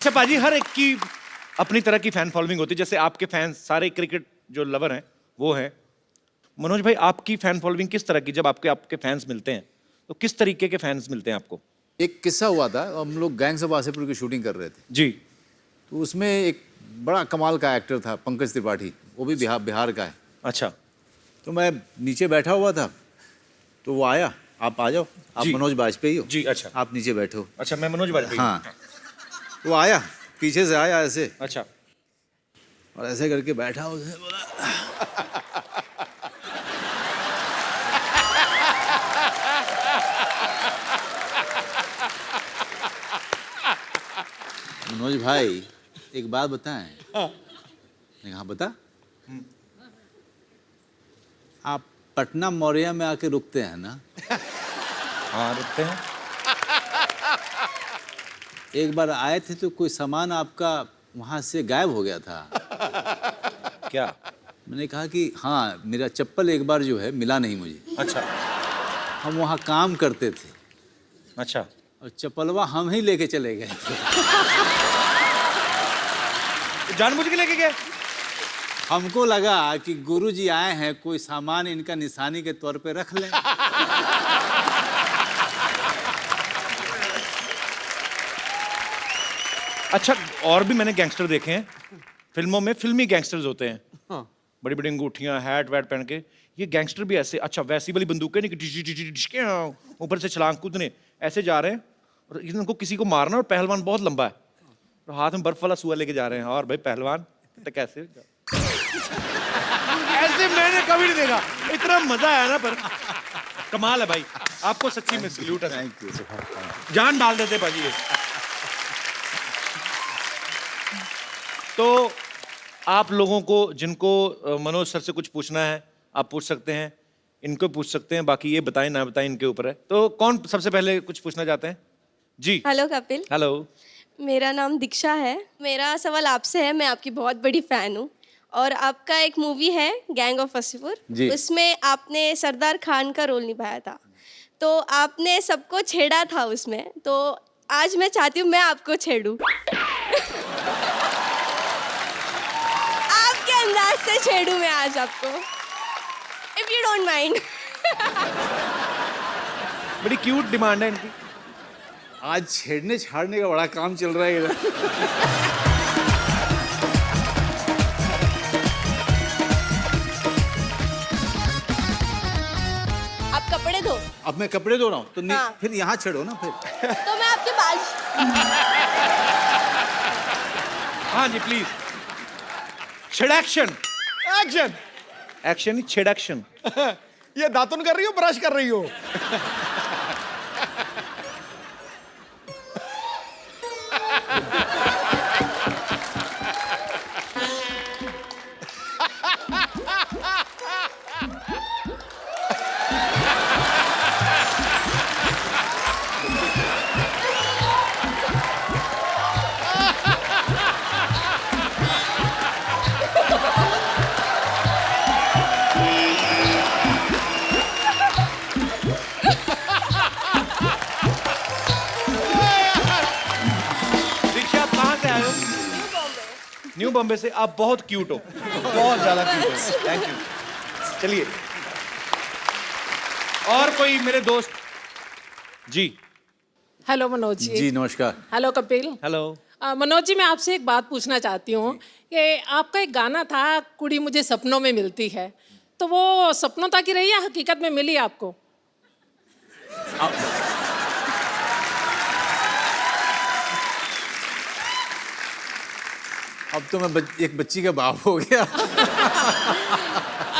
अच्छा पाजी, हर एक की अपनी तरह की फैन फॉलोइंग होती है। जैसे आपके फैंस सारे क्रिकेट जो लवर हैं वो हैं। मनोज भाई, आपकी फैन फॉलोइंग किस तरह की? जब आपके आपके फैंस मिलते हैं तो किस तरीके के फैंस मिलते हैं आपको? एक किस्सा हुआ था, हम लोग गैंग्स ऑफ वासेपुर की शूटिंग कर रहे थे। जी। तो उसमें एक बड़ा कमाल का एक्टर था, पंकज त्रिपाठी, वो भी बिहार का है। अच्छा। तो मैं नीचे बैठा हुआ था, तो वो आया, आप आ जाओ, आप जी। मनोज बाजपेयी हो। जी। अच्छा। आप नीचे बैठो। अच्छा, मैं मनोज वाजपेयी। हाँ। वो आया, पीछे से आया ऐसे, अच्छा। और ऐसे करके बैठा, उसने बोला मनोज भाई एक बात बताएं। मैंने कहा बता। आप पटना मौर्या में आके रुकते हैं ना? हाँ, रुकते हैं। एक बार आए थे तो कोई सामान आपका वहां से गायब हो गया था। क्या? मैंने कहा कि हाँ, मेरा चप्पल एक बार जो है मिला नहीं मुझे। अच्छा। हम वहाँ काम करते थे अच्छा। और चप्पलवा हम ही लेके चले गए थे। तो जानबूझ के लेके गए? हमको लगा कि गुरुजी आए हैं, कोई सामान इनका निशानी के तौर पे रख लें। अच्छा, और भी मैंने गैंगस्टर देखे हैं फिल्मों में। फिल्मी गैंगस्टर्स होते हैं। हाँ। बड़ी बड़ी अंगूठियां, हैट वैट पहन के। ये गैंगस्टर भी ऐसे, अच्छा वैसी वाली बंदूकें नहीं कि ऊपर से छलांग कूदने, ऐसे जा रहे हैं और इनको किसी को मारना। और पहलवान बहुत लंबा है और हाथ में बर्फ वाला सुआ लेके जा रहे हैं। और भाई पहलवान तो कैसे ऐसे मैंने कभी नहीं देखा। इतना मजा आया ना, पर कमाल है भाई। आपको सच्ची में सल्यूट है। Thank you. जान डाल देते भाजी ये। तो आप लोगों को जिनको मनोज सर से कुछ पूछना है आप पूछ सकते हैं, इनको पूछ सकते हैं। बाकी ये बताएं ना बताएं इनके ऊपर है। तो कौन सबसे पहले कुछ पूछना चाहते हैं? जी। हेलो कपिल। हेलो। मेरा नाम दीक्षा है। मेरा सवाल आपसे है, मैं आपकी बहुत बड़ी फ़ैन हूँ और आपका एक मूवी है गैंग ऑफ वासेपुर, उसमें आपने सरदार खान का रोल निभाया था। तो आपने सबको छेड़ा था उसमें, तो आज मैं चाहती हूँ मैं आपको छेड़ूं। आपके अंदाज से छेड़ूं मैं आज आपको, इफ यू डोंट माइंड। बड़ी क्यूट डिमांड है इनकी। आज छेड़ने छाड़ने का बड़ा काम चल रहा है इधर। आप कपड़े धो। अब मैं कपड़े धो रहा हूँ तो हाँ। फिर यहाँ छेड़ो ना फिर। तो मैं आपके बाल। हाँ जी प्लीज। छिड़ैक्शन। एक्शन। एक्शन ही छिड़ैक्शन। ये दातुन कर रही हो, ब्रश कर रही हो? दीक्षा, आप कहाँ से आए हो? न्यू बॉम्बे से। आप बहुत क्यूट हो, बहुत ज्यादा क्यूट हो। Thank you. चलिए, और कोई मेरे दोस्त? जी। हेलो मनोज जी। जी नमस्कार। हेलो कपिल। हेलो। मनोज जी, मैं आपसे एक बात पूछना चाहती हूँ कि आपका एक गाना था, कुड़ी मुझे सपनों में मिलती है, तो वो सपनों तक ही रही या हकीकत में मिली आपको? अब तो मैं एक बच्ची का बाप हो गया।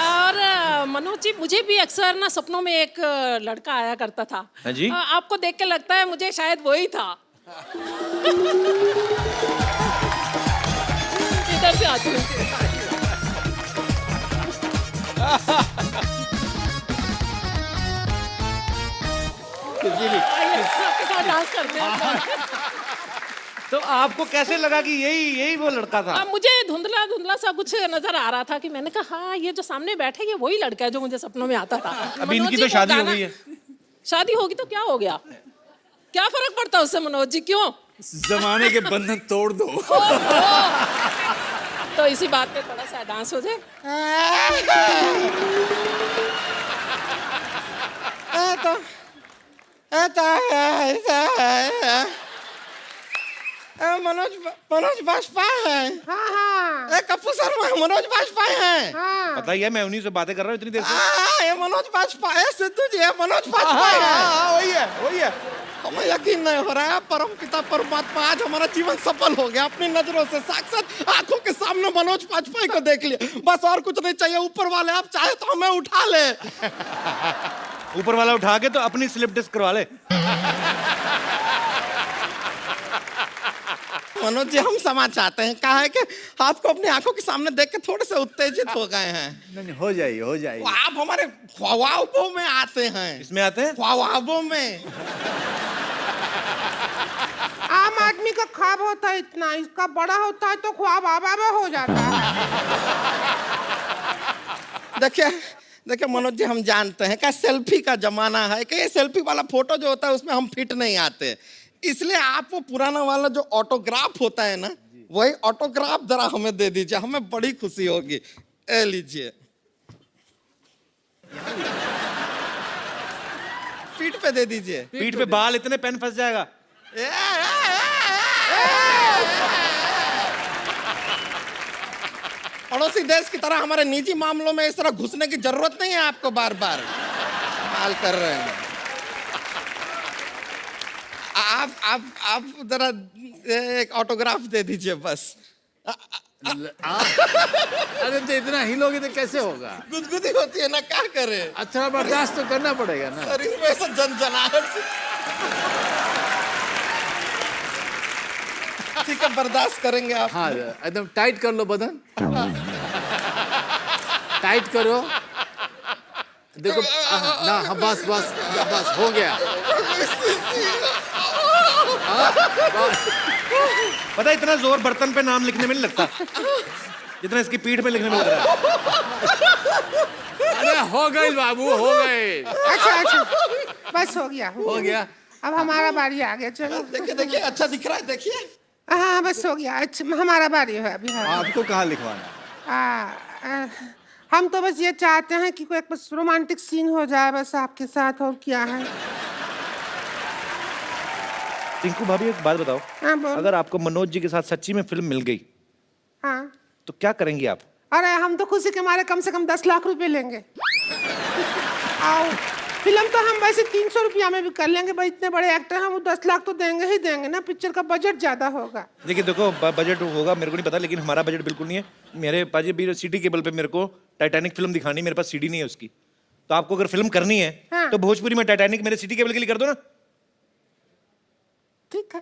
और मनोज जी, मुझे भी अक्सर ना सपनों में एक लड़का आया करता था। हाँ जी? आपको देख के लगता है मुझे शायद वही था। इधर से आती हूँ। आपके साथ डांस करते हैं। तो आपको कैसे लगा कि यही वो लड़का था? मुझे धुंधला धुंधला सा कुछ नजर आ रहा था कि मैंने कहा हाँ, ये जो सामने बैठे ये वही लड़का है जो मुझे सपनों में आता था। अभी इनकी मनोज तो जी, शादी वो हो गई है। शादी होगी तो क्या हो गया? क्या फर्क पड़ता है उससे मनोज जी? क्यों? जमाने के बंधन तोड़ दो। तो इसी बात पे थोड़ा सा डांस हो जाए। मनोज बाजपेयी है। हाँ हाँ कपूर शर्मा मनोज बाजपेयी है। पता ही है, मैं उन्हीं से बातें कर रहा हूँ इतनी देर से। ये मनोज बाजपेयी है, सिद्धू जी है, मनोज बाजपेयी है। वही है वही है। हमें यकीन नहीं हो रहा है, परम पिता परमात्मा आज हमारा जीवन सफल हो गया। अपनी नजरों से साक्षात आंखों के सामने मनोज बाजपेयी को देख लिया, बस और कुछ नहीं चाहिए। ऊपर वाले आप चाहे तो हमें उठा ले। ऊपर वाला उठा के तो अपनी स्लिप डिस्क करवा ले। मनोज जी हम क्षमा चाहते हैं, कहा है कि आपको अपनी आंखों के सामने देख के थोड़े से उत्तेजित हो गए हैं। नहीं, हो जाइए हो जाइए। आप हमारे ख्वाबों में आते हैं। इसमें आते हैं ख्वाबों में। आम आदमी का ख्वाब होता है इतना, इसका बड़ा होता है तो ख्वाब आबा में हो जाता है। देखिए देखिए मनोज जी हम जानते हैं कि सेल्फी का जमाना है, कि ये सेल्फी वाला फोटो जो होता है उसमें हम फिट नहीं आते, इसलिए आप वो पुराना वाला जो ऑटोग्राफ होता है ना, वही ऑटोग्राफ जरा हमें दे दीजिए, हमें बड़ी खुशी होगी। ए लीजिए। पीठ पे दे दीजिए। पीठ पे बाल इतने पेन फंस जाएगा। पड़ोसी देश की तरह हमारे निजी मामलों में इस तरह घुसने की जरूरत नहीं है आपको, बार बार हाल कर रहे हैं। आप जरा एक ऑटोग्राफ दे दीजिए बस। अरे तो इतना हिलोगे तो कैसे होगा? गुदगुदी होती है ना, क्या करे। अच्छा बर्दाश्त तो करना पड़ेगा ना। शरीर में ऐसा जनजनाहट से। ठीक है बर्दाश्त करेंगे आप। हाँ एकदम टाइट कर लो बदन, टाइट करो। देखो ना, हाँ बस बस बस हो गया। पता है इतना जोर बर्तन पे नाम लिखने में नहीं लगता जितना इसकी पीठ पे लिखने में लग रहा है। अरे हो गई बाबू, हो गए। अच्छा अच्छा बस हो गया हो गया। अब हमारा बारी आ गया। चलो देखिए देखिए अच्छा दिख रहा है, देखिए। हाँ बस हो गया। अच्छा हमारा बारी है अभी। आपको कहाँ लिखवाना? हम तो बस ये चाहते हैं कि कोई एक बस रोमांटिक सीन हो जाए बस आपके साथ, और क्या है। टिंकू भाभी एक बात बताओ, हाँ बोल। अगर आपको मनोज जी के साथ सच्ची में फिल्म मिल गई हाँ तो क्या करेंगी आप? अरे हम तो खुशी के मारे कम से कम 10 लाख रुपए लेंगे। आओ फिल्म तो हम वैसे 300 रुपया में भी कर लेंगे भाई, इतने बड़े एक्टर हैं, वो 10 लाख तो देंगे ही देंगे ना। पिक्चर का बजट ज्यादा होगा। देखिए देखो बजट होगा मेरे को नहीं पता, लेकिन हमारा बजट बिल्कुल नहीं है। मेरे पास भी सिटी केबल पे मेरे को टाइटैनिक फिल्म दिखानी, मेरे पास सीडी नहीं है उसकी। तो आपको अगर फिल्म करनी है हाँ। तो भोजपुरी में टाइटैनिक मेरे सिटी केबल के लिए कर दो ना। ठीक है।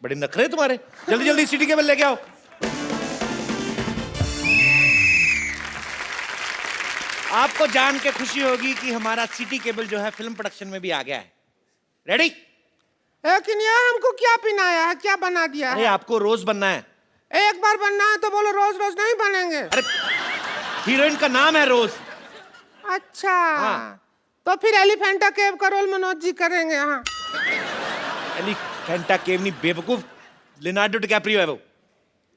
बड़े नखरे तुम्हारे, जल्दी जल्दी सिटी केबल लेके आओ। आपको जान के खुशी होगी कि हमारा सिटी केबल जो है फिल्म प्रोडक्शन में भी आ गया है। रेडी? लेकिन यार हमको क्या पिनाया है, क्या बना दिया अरे है? आपको रोज बनना है। एक बार बनना है तो बोलो, रोज रोज नहीं बनेंगे। अरे हीरोइन का नाम है रोज। अच्छा हाँ। तो फिर एलिफेंटा केव का रोल मनोज जी करेंगे। हाँ एलिफेंटा केव नहीं बेवकूफ, लियोनार्डो डिकैप्रियो है वो।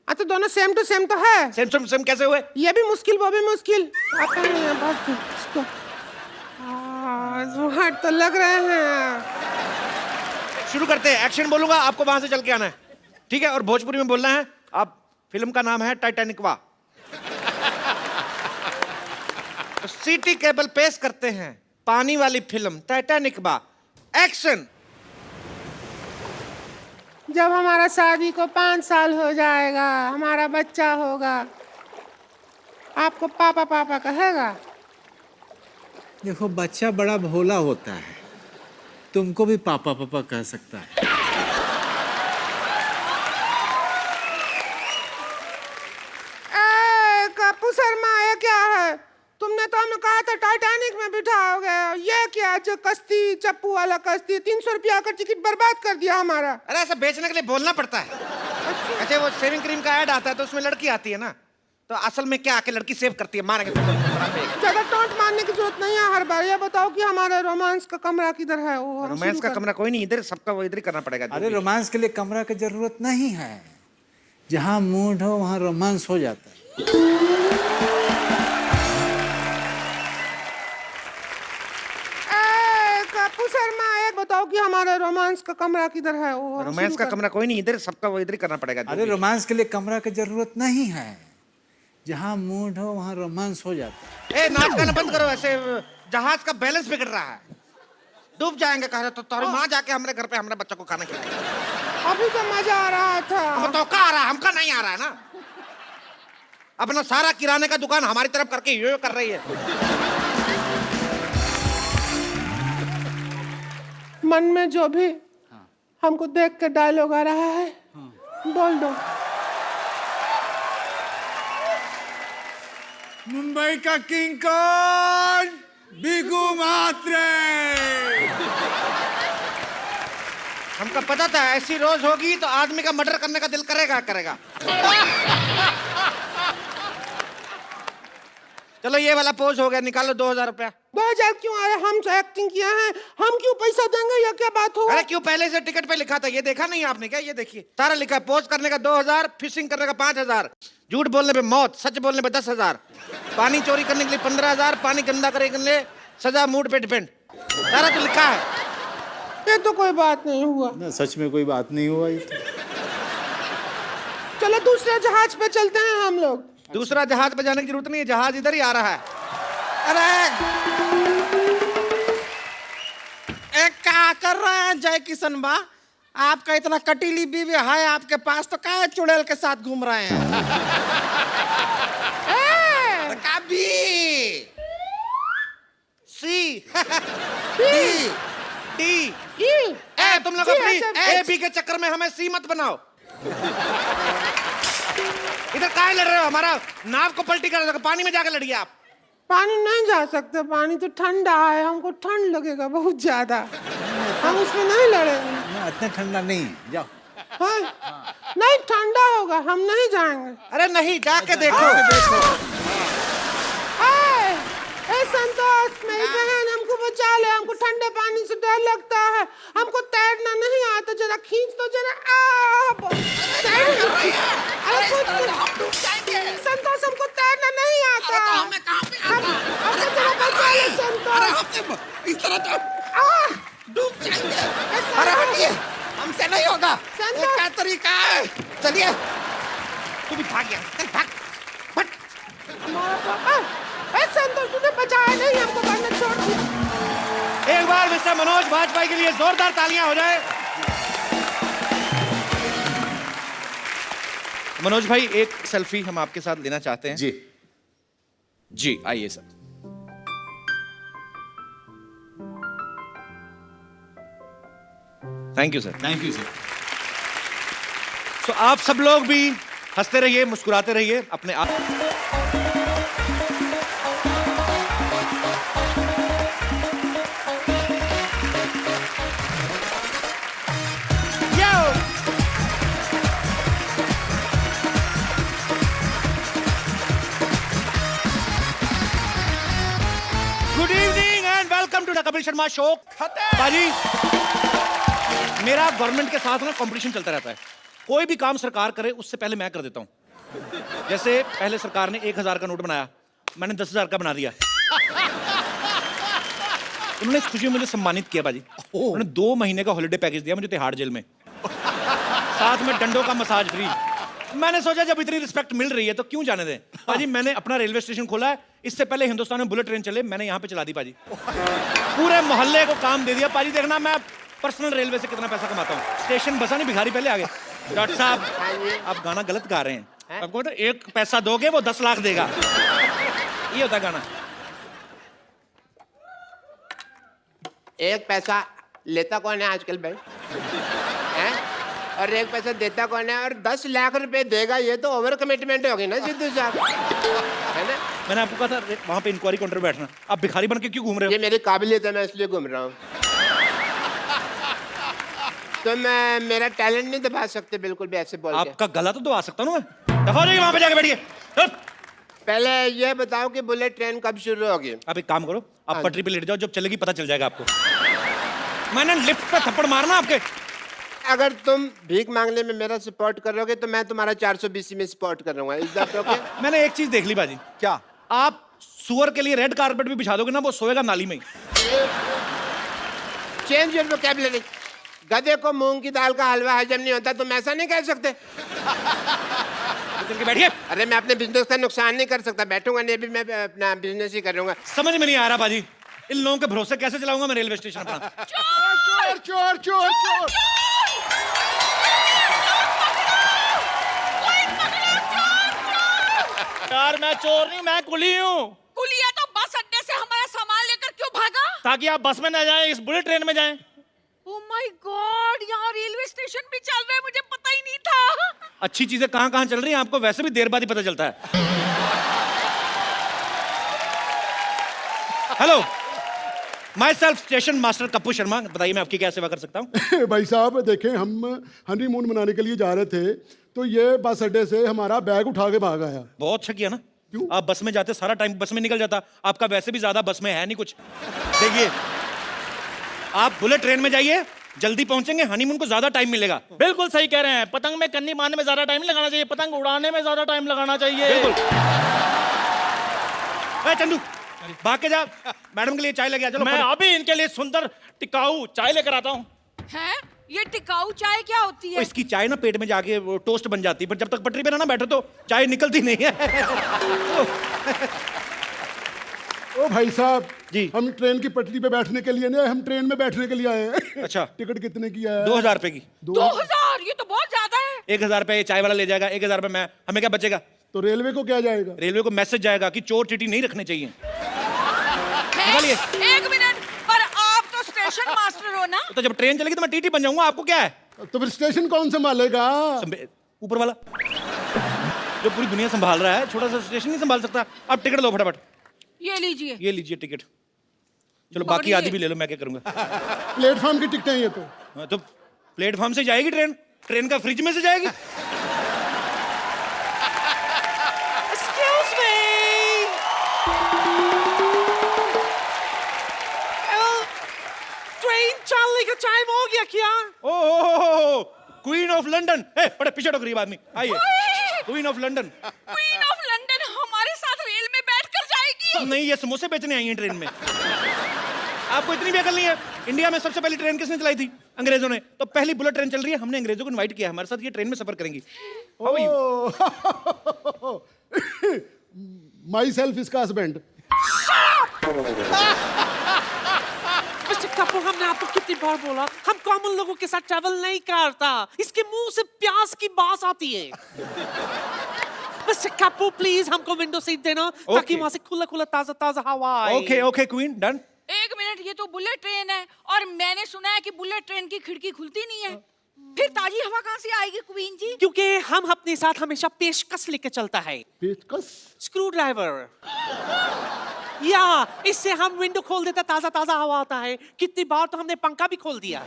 तो दोनों सेम टू सेम तो है। सेम सेम सेम कैसे हुए? ये भी मुश्किल वो भी मुश्किल। आता नहीं है बस इसको। स्मार्ट तो लग रहे हैं। शुरू करते हैं, एक्शन बोलूंगा, आपको वहां से चल के आना है, ठीक है? और भोजपुरी में बोलना है। आप फिल्म का नाम है टाइटैनिक वा। तो सिटी केबल पेश करते हैं पानी वाली फिल्म टाइटैनिक वा। एक्शन। जब हमारा शादी को 5 साल हो जाएगा, हमारा बच्चा होगा, आपको पापा पापा कहेगा? देखो बच्चा बड़ा भोला होता है, तुमको भी पापा पापा कह सकता है। कपूर शर्मा ये क्या है? तुमने तो हमें कहा था टाइटैनिक में बिठाओगे, ये क्या जो कश्ती चप्पू वाला कश्ती, 300 रुपया का टिकट बर्बाद कर दिया हमारा। अरे ऐसा बेचने के लिए बोलना पड़ता है। अच्छा वो शेविंग क्रीम का ऐड आता है तो उसमें लड़की आती है ना, तो असल में क्या आके लड़की सेव करती है, मारेंगे तो बड़ा फेंक। ज्यादा टॉन्ट मारने की जरूरत नहीं है हर बार। ये बताओ कि हमारा रोमांस का कमरा किधर है? वो हम रोमांस शुरू का कर- कमरा कोई नहीं, इधर सबका वो इधर ही करना पड़ेगा। अरे रोमांस के लिए कमरा की जरूरत नहीं है, जहाँ मूड हो वहाँ रोमांस हो जाता है। कपूर शर्मा, एक बताओ कि हमारा रोमांस का कमरा किधर है? वो हम रोमांस शुरू का कर- कमरा कोई नहीं, इधर सबका वो इधर ही करना पड़ेगा। अरे रोमांस के लिए कमरा की जरूरत नहीं है, जहाँ मूड हो वहाँ रोमांस हो जाता है। ए नाच गाना बंद करो, ऐसे जहाज का बैलेंस बिगड़ रहा है, डूब जाएंगे। कह रहे तो तुम्हारी माँ जाके हमारे घर पे हमारे बच्चों को खाना खिलाएगी। अभी तो मजा आ रहा था। हम तो का आ रहा है, हमका नहीं आ रहा है ना। अपना सारा किराने का दुकान हमारी तरफ करके यो कर रही है। मन में जो भी हमको देख के डायलॉग आ रहा है बोल दो। मुंबई का किंग कौन? बिगू मात्रे। हमको पता था ऐसी रोज होगी तो आदमी का मर्डर करने का दिल करेगा। चलो ये वाला पोज हो गया, निकालो 2000 रुपया। 2000 क्यों आया? हम तो एक्टिंग किया है, हम क्यों पैसा देंगे? ये क्या बात हो? अरे क्यों, पहले से टिकट पे लिखा था, ये देखा नहीं आपने क्या? ये देखिए सारा लिखा है, पोज करने का 2000, फिशिंग करने का 5000, झूठ बोलने पे मौत, सच बोलने पे 10,000, पानी चोरी करने के लिए 15,000, पानी गंदा करने के लिए सजा, मूड पे डिपेंड, सारा तो लिखा है। ये तो कोई बात नहीं हुआ। ना सच में कोई बात नहीं हुआ ये तो। चलो दूसरे जहाज पे चलते हैं हम लोग। दूसरा जहाज पे जाने की जरूरत नहीं है, जहाज इधर ही आ रहा है। अरे एक क्या कर रहे हैं जय किशन बा? आपका इतना कटीली बीवी है आपके पास, तो क्या चुड़ैल के साथ घूम रहे हैं? कभी सी डी डी ए, तुम लोग अपनी ए बी के चक्कर में हमें सी मत बनाओ। इधर काहे लड़ रहे हो? हमारा नाव को पलटी कर दो, पानी में जाकर लड़िए आप। पानी नहीं जा सकते, पानी तो ठंडा है, हमको ठंड लगेगा बहुत ज्यादा, हम उसमें नहीं लड़ेंगे। ना इतना ठंडा नहीं है, जाओ। हाँ? नहीं ठंडा होगा, हम नहीं जाएंगे। अरे नहीं, जाके देखो। ए संतोष, मेरी बहन हमको बचा ले, हमको ठंडे पानी से डर लगता है, हमको तैरना नहीं आता, जरा खींच दो जरा। संतोष हमको तैरना नहीं आता। हमको जरा बचा ले संतोष। इस तरह तो डूब जाएंगे। अरे हटिए, हमसे नहीं होगा। संतोष। क्या तरीका है? चलिए, तू भी भाग गया, चल भाग, फट। हमारा पापा, संतोष तुझे बचाया नहीं, हमको बनने छोड़ दिया। एक बार मिस्टर मनोज वाजपेयी के लिए जोरदार तालियां हो जाए। मनोज भाई, एक सेल्फी हम आपके साथ लेना चाहते हैं। जी आइए sir. Thank you sir. Thank you sir. तो आप सब लोग भी हंसते रहिए, मुस्कुराते रहिए अपने आप। Good evening and welcome to the Kapil Sharma show. बाजी, मेरा गवर्नमेंट के साथ ना कंपटीशन चलता रहता है। कोई भी काम सरकार करे उससे पहले मैं कर देता हूं। जैसे पहले सरकार ने 1000 का नोट बनाया, मैंने 10,000 का बना दिया। उन्होंने इस खुशी में मुझे सम्मानित किया बाजी। उन्होंने 2 महीने का हॉलिडे पैकेज दिया मुझे तिहाड़ जेल में, साथ में डंडों का मसाज फ्री। मैंने सोचा जब इतनी रिस्पेक्ट मिल रही है तो क्यों जाने दें। पाजी, मैंने अपना रेलवे स्टेशन खोला है, इससे पहले हिंदुस्तान में बुलेट ट्रेन चले, मैंने यहाँ पे चला दी पाजी। पूरे मोहल्ले को काम दे दिया पाजी। देखना मैं पर्सनल रेलवे से कितना पैसा कमाता हूँ। स्टेशन बसा नहीं, भिखारी पहले आ गए। डॉक्टर साहब, आप गाना गलत गा रहे हैं। आपको पता है, 1 पैसा दोगे वो 10 लाख देगा, ये होता है गाना। 1 पैसा लेता कौन है आजकल भाई? हैं? और 1 पैसा देता कौन है? और 10 लाख रुपए देगा, ये तो ओवर कमिटमेंट होगी ना सिद्धू साहब, है ना? मैंने आपको कहा था वहां पे इंक्वायरी काउंटर बैठना। आप भिखारी बन के क्यों घूम रहे ये हो? मेरी काबिलियत है, मैं इसलिए घूम रहा हूँ। तो मैं मेरा टैलेंट नहीं दबा सकते बिल्कुल भी ऐसे बोल के। आपका गला तो दबा सकता हूँ मैं। दफा हो जाइए, वहां पे जाके बैठिए। पहले ये बताओ कि बुलेट ट्रेन कब शुरू होगी? आप एक काम करो, आप पटरी पे लेट जाओ, जब चलेगी पता चल जाएगा आपको। मैंने लिफ्ट पे थप्पड़ मारना आपके। अगर तुम भीख मांगने में मेरा सपोर्ट करोगे तो मैं तुम्हारा 420 में सपोर्ट करूंगा। Is that okay? मैंने एक चीज देख ली बाजी। क्या? आप सुअर के लिए रेड कारपेट भी बिछा दोगे ना, वो सोएगा नाली में ही। Change your vocabulary. गधे को मूंग की दाल का हलवा हजम नहीं होता, तुम ऐसा नहीं कह सकते। चल के बैठिए। अरे मैं अपने बिजनेस का नुकसान नहीं कर सकता, बैठूंगा नहीं, भी मैं अपना बिजनेस ही करूंगा। समझ में नहीं आ रहा बाजी, इन लोगों के भरोसे कैसे चलाऊंगा मैं रेलवे स्टेशन अपना। चोर चोर चोर चोर। यार मैं चोर नहीं, मैं कुली हूँ। कुलिया तो बस अड्डे से हमारा सामान लेकर क्यों भागा? ताकि आप बस में ना जाएं, इस बुलेट ट्रेन में जाएं। ओह माय गॉड, यहाँ रेलवे स्टेशन भी चल रहा है, मुझे पता ही नहीं था। अच्छी चीजें कहाँ कहाँ चल रही हैं आपको वैसे भी देर बाद ही पता चलता है। Hello, my self station master Kappu Sharma, बताइए मैं आपकी क्या सेवा कर सकता हूँ। भाई साहब देखें, हम हनीमून मनाने के लिए जा रहे थे तो ये बस अड्डे से हमारा बैग उठा के भाग आया। बहुत अच्छा किया ना। क्यों? आप बस में जाते, सारा टाइम बस में निकल जाता। आपका वैसे भी ज्यादा बस में है नहीं कुछ। देखिए, आप बुलेट ट्रेन में जाइए, जल्दी पहुंचेंगे, हनीमून को ज्यादा टाइम मिलेगा। बिल्कुल सही कह रहे हैं। पतंग में कन्नी बांधने में ज्यादा टाइम नहीं लगाना चाहिए, पतंग उड़ाने में ज्यादा टाइम लगाना चाहिए। बिल्कुल। चंदू भाग के जा, मैडम के लिए चाय लेके आ। चलो मैं अभी इनके लिए सुंदर टिकाऊ चाय लेकर आता हूँ। हैं? ये टिकाऊ चाय क्या होती है? इसकी चाय ना पेट में जाके वो टोस्ट बन जाती है, पर जब तक पटरी पे ना बैठो तो चाय निकलती नहीं है। ओ भाई साहब जी। हम ट्रेन की पटरी पे बैठने के लिए नहीं, हम ट्रेन में बैठने के लिए आए हैं। अच्छा। टिकट कितने की है? 2000 रुपए की। 2000? ये तो बहुत ज्यादा है। 1000 रुपए चाय वाला ले जाएगा, 1000 रुपए मैं, हमें क्या बचेगा? तो रेलवे को क्या जाएगा? रेलवे को मैसेज जाएगा कि चोर चीटी नहीं रखने चाहिए। निकालिए। एक मिनट, पर आप तो स्टेशन मास्टर हो ना? तो जब ट्रेन चलेगी तो मैं टीटी बन जाऊंगा, आपको क्या है? तो फिर स्टेशन कौन संभालेगा? ऊपर वाला जो पूरी दुनिया संभाल रहा है, छोटा सा स्टेशन नहीं संभाल सकता। आप टिकट लो फटाफट। ये लीजिए। ये लीजिए टिकट। चलो बाकी आधी भी ले लो, मैं क्या करूंगा। प्लेटफॉर्म की टिकटें ये तो। हाँ, तो प्लेटफॉर्म से जाएगी ट्रेन, ट्रेन का फ्रिज में से जाएगी। Excuse me. ट्रेन चलने का टाइम हो गया क्या? ओह, क्वीन ऑफ लंदन। बड़े पीछे टोकरी आदमी, आइए। Queen of London. Queen of London हमारे साथ रेल में बैठकर जाएगी? नहीं, ये समोसे बेचने आई हैं ट्रेन में। आपको इतनी भी अकल नहीं है? इंडिया में सबसे पहली ट्रेन किसने चलाई थी? अंग्रेजों ने। तो पहली बुलेट ट्रेन चल रही है, हमने अंग्रेजों को इनवाइट किया, हमारे साथ ये ट्रेन में सफर करेंगी। How are you? My self इसका हस्बैंड। मिस्टर कपूर, हमने आपको कितनी बार बोला हम कॉमन लोगों के साथ ट्रैवल नहीं करता। इसके मुंह से प्याज की बास आती है। मिस्टर कपूर प्लीज हमको विंडो सीट देना, ताकि वहां से खुला खुला ताजा ताजा हवा आए। Okay okay queen, done. एक मिनट, ये तो बुलेट ट्रेन है और मैंने सुना है कि बुलेट ट्रेन की खिड़की खुलती नहीं है। फिर ताजी हवा कहाँ से आएगी क्वीन जी? क्योंकि हम अपने साथ हमेशा पेशकश लेके चलता है। पेचकस? Screw driver. या इससे हम विंडो खोल देता, ताजा ताजा हवा आता है। कितनी बार तो हमने पंखा भी खोल दिया।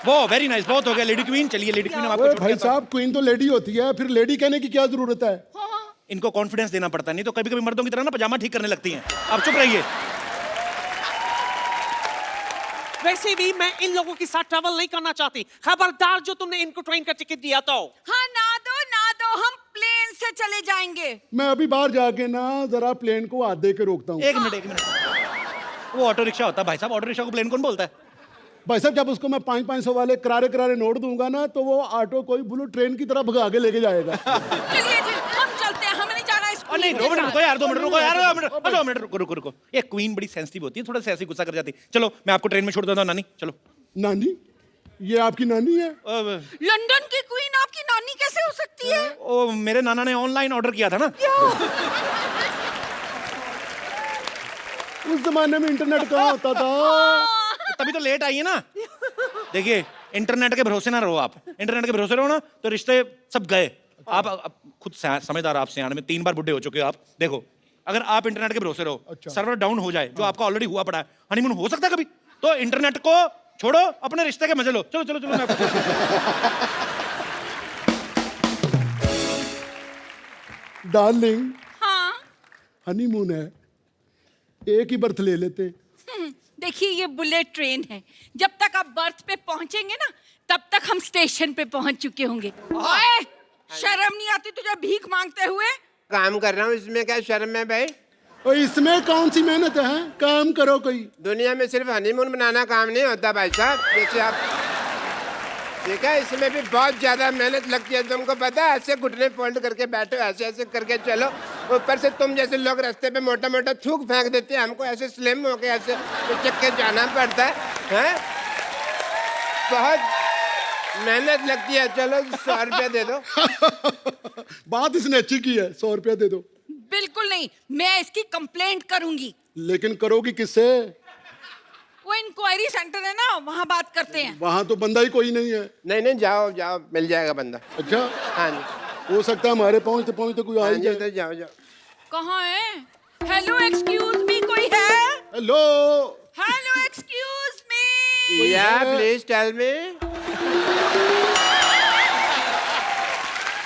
वो वेरी नाइस, बहुत हो गया लेडी क्वीन। चलिए लेडी क्वीन, हम आपको ओए छोड़ भाई देता हूं। साहब, क्वीन तो लेडी होती है, फिर लेडी कहने की क्या जरूरत है? इनको कॉन्फिडेंस देना पड़ता है, नहीं तो कभी कभी मर्दों की तरह ना पजामा ठीक करने लगती हैं। आप चुप रहिए। वैसे भी मैं इन लोगों के साथ ट्रैवल नहीं करना चाहती। खबरदार जो तुमने इनको ट्रेन का टिकट दिया तो। हाँ, ना दो, हम प्लेन से चले जाएंगे। मैं अभी बाहर जाके ना जरा प्लेन को हाथ दे के रोकता हूँ। एक मिनट। वो ऑटो रिक्शा होता है भाई साहब, ऑटो रिक्शा को प्लेन कौन बोलता है? भाई साहब, जब उसको मैं 500 वाले करारे नोट दूंगा ना, तो वो ऑटो कोई बुलेट ट्रेन की तरह भगा के लेके जाएगा। चलिए जी, हम चलते हैं, हमें नहीं जाना इस नहीं, 2 मिनट रुको यार, 2 मिनट रुको यार, 2 मिनट रुको। ये क्वीन बड़ी सेंसिटिव होती है, थोड़ा सा ऐसे गुस्सा कर जाती है। चलो मैं आपको ट्रेन में छोड़ देता हूँ नानी, चलो। नानी? ये आपकी नानी है? लंदन की क्वीन आपकी नानी कैसे हो सकती है? ओ, मेरे नाना ने ऑनलाइन ऑर्डर किया था ना। उस जमाने में इंटरनेट कहाँ होता था? तभी तो लेट आई है ना। देखिए, इंटरनेट के भरोसे ना रहो आप। इंटरनेट के भरोसे रहो ना तो रिश्ते सब गए। आप खुद समझदार, आप सियाने में 3 बार बुढ़े हो चुके हो आप। देखो, अगर आप इंटरनेट के भरोसे रहो, सर्वर डाउन हो जाए, जो आपका ऑलरेडी हुआ पड़ा है, हनीमून हो सकता है कभी, तो इंटरनेट को छोड़ो, अपने रिश्ते के मजे लो। चलो चलो चलो, मैं डार्लिंग, हाँ हनीमून है, एक ही बर्थ ले लेते। देखिए ये बुलेट ट्रेन है, जब तक आप बर्थ पे पहुंचेंगे ना तब तक हम स्टेशन पे पहुंच चुके होंगे। ओए, शर्म नहीं आती तुझे भीख मांगते हुए? काम कर रहा हूँ, इसमें क्या शर्म है भाई? और इसमें कौन सी मेहनत है? काम करो कोई। दुनिया में सिर्फ हनीमून बनाना काम नहीं होता भाई साहब, जैसे आप ठीक है, इसमें भी बहुत ज्यादा मेहनत लगती है, तुमको पता है? ऐसे घुटने फोल्ड करके बैठो, ऐसे ऐसे करके चलो, ऊपर से तुम जैसे लोग रास्ते पे मोटा मोटा थूक फेंक देते हैं, हमको ऐसे स्लिम होके ऐसे चक के जाना पड़ता है? बहुत मेहनत लगती है। चलो 100 रुपया दे दो। बात इसने अच्छी की है, 100 रुपया दे दो। बिल्कुल नहीं, मैं इसकी कंप्लेंट करूंगी। लेकिन करोगी किससे? वो इंक्वायरी सेंटर है ना, वहाँ बात करते हैं। वहाँ तो बंदा ही कोई नहीं है। नहीं नहीं, जाओ जाओ, मिल जाएगा बंदा। अच्छा, हाँ जी, हो सकता है हमारे पहुँचते कोई आ हाँ ही जी, जाए। तो जाओ जाओ। कहाँ है? हेलो एक्सक्यूज मी, कोई है? Hello, hello excuse me. या प्लीज टेल मी।